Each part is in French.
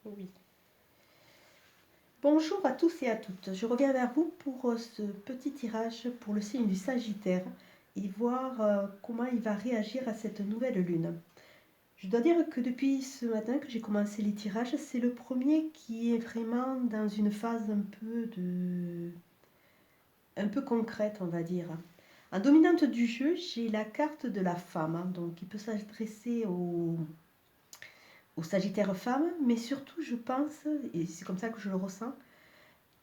Oui. Bonjour à tous et à toutes. Je reviens vers vous pour ce petit tirage pour le signe du Sagittaire et voir comment il va réagir à cette nouvelle lune. Je dois dire que depuis ce matin que j'ai commencé les tirages, c'est le premier qui est vraiment dans une phase un peu concrète, on va dire. En dominante du jeu, j'ai la carte de la femme, donc qui peut s'adresser au Sagittaire femme, mais surtout je pense, et c'est comme ça que je le ressens,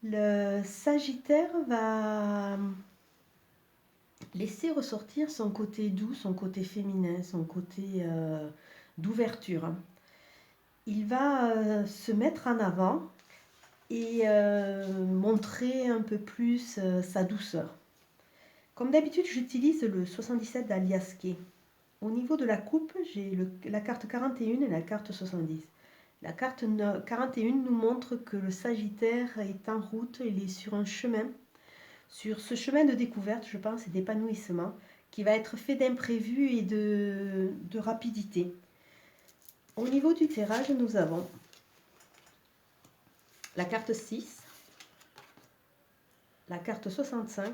le Sagittaire va laisser ressortir son côté doux, son côté féminin, son côté d'ouverture. Il va se mettre en avant et montrer un peu plus sa douceur. Comme d'habitude, j'utilise le 77 d'Aliaské. Au niveau de la coupe, j'ai la carte 41 et la carte 70. La carte 41 nous montre que le Sagittaire est en route, il est sur un chemin. Sur ce chemin de découverte, je pense, et d'épanouissement, qui va être fait d'imprévus et de rapidité. Au niveau du tirage, nous avons la carte 6, la carte 65,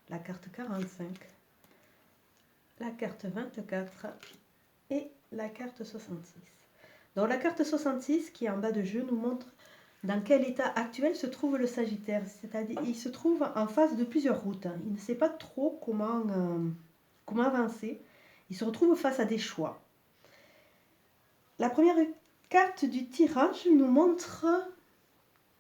la carte 45, la carte 24 et la carte 66. Donc la carte 66 qui est en bas de jeu nous montre dans quel état actuel se trouve le Sagittaire. C'est-à-dire il se trouve en face de plusieurs routes. Il ne sait pas trop comment avancer. Il se retrouve face à des choix. La première carte du tirage nous montre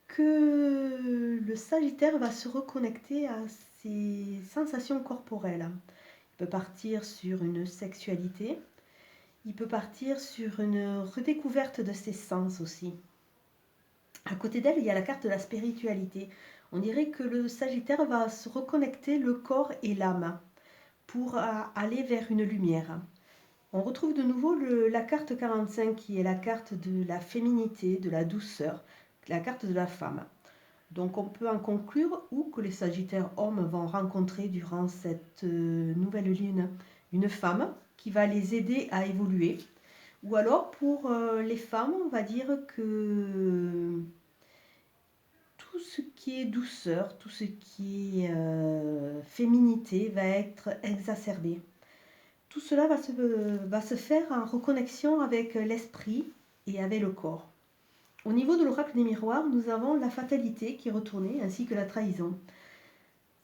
que le Sagittaire va se reconnecter à ses sensations corporelles. Il peut partir sur une sexualité. Il peut partir sur une redécouverte de ses sens aussi. À côté d'elle, il y a la carte de la spiritualité. On dirait que le Sagittaire va se reconnecter le corps et l'âme pour aller vers une lumière. On retrouve de nouveau la carte 45 qui est la carte de la féminité, de la douceur, la carte de la femme. Donc on peut en conclure ou que les Sagittaires hommes vont rencontrer durant cette nouvelle lune une femme qui va les aider à évoluer. Ou alors pour les femmes, on va dire que tout ce qui est douceur, tout ce qui est féminité va être exacerbé. Tout cela va se faire en reconnexion avec l'esprit et avec le corps. Au niveau de l'oracle des miroirs, nous avons la fatalité qui est retournée ainsi que la trahison.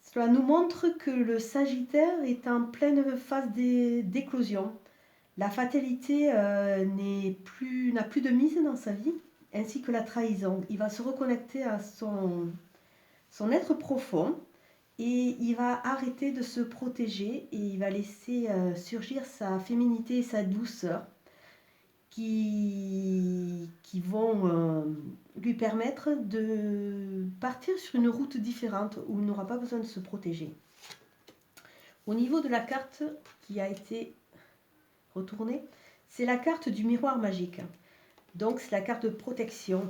Cela nous montre que le Sagittaire est en pleine phase d'éclosion. La fatalité n'a plus de mise dans sa vie, ainsi que la trahison. Il va se reconnecter à son être profond et il va arrêter de se protéger et il va laisser surgir sa féminité et sa douceur qui vont lui permettre de partir sur une route différente où il n'aura pas besoin de se protéger. Au niveau de la carte qui a été retournée, c'est la carte du miroir magique. Donc c'est la carte de protection.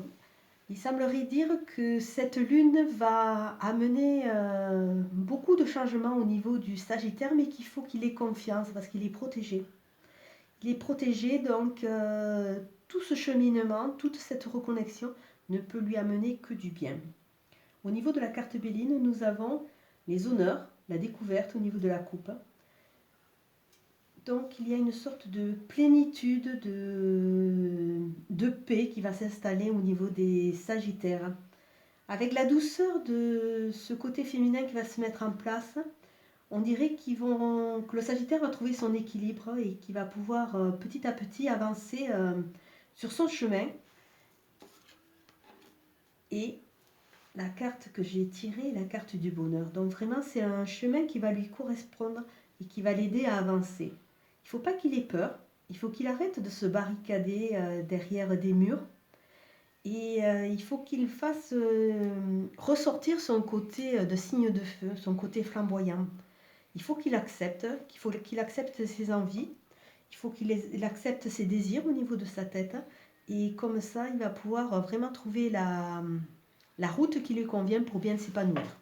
Il semblerait dire que cette lune va amener beaucoup de changements au niveau du Sagittaire, mais qu'il faut qu'il ait confiance parce qu'il est protégé. Il est protégé, donc tout ce cheminement, toute cette reconnexion ne peut lui amener que du bien. Au niveau de la carte Béline, nous avons les honneurs, la découverte au niveau de la coupe. Donc il y a une sorte de plénitude, de paix qui va s'installer au niveau des Sagittaires. Avec la douceur de ce côté féminin qui va se mettre en place, on dirait que le Sagittaire va trouver son équilibre et qu'il va pouvoir petit à petit avancer sur son chemin. Et la carte que j'ai tirée est la carte du bonheur. Donc vraiment, c'est un chemin qui va lui correspondre et qui va l'aider à avancer. Il ne faut pas qu'il ait peur, il faut qu'il arrête de se barricader derrière des murs. Et il faut qu'il fasse ressortir son côté de signe de feu, son côté flamboyant. Il faut qu'il accepte ses envies, il faut qu'il accepte ses désirs au niveau de sa tête. Et comme ça, il va pouvoir vraiment trouver la route qui lui convient pour bien s'épanouir.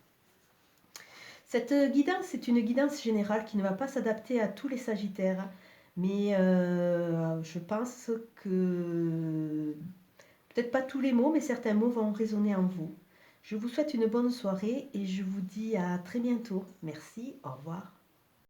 Cette guidance est une guidance générale qui ne va pas s'adapter à tous les Sagittaires, mais je pense que Peut-être pas tous les mots, mais certains mots vont résonner en vous. Je vous souhaite une bonne soirée et je vous dis à très bientôt. Merci, au revoir.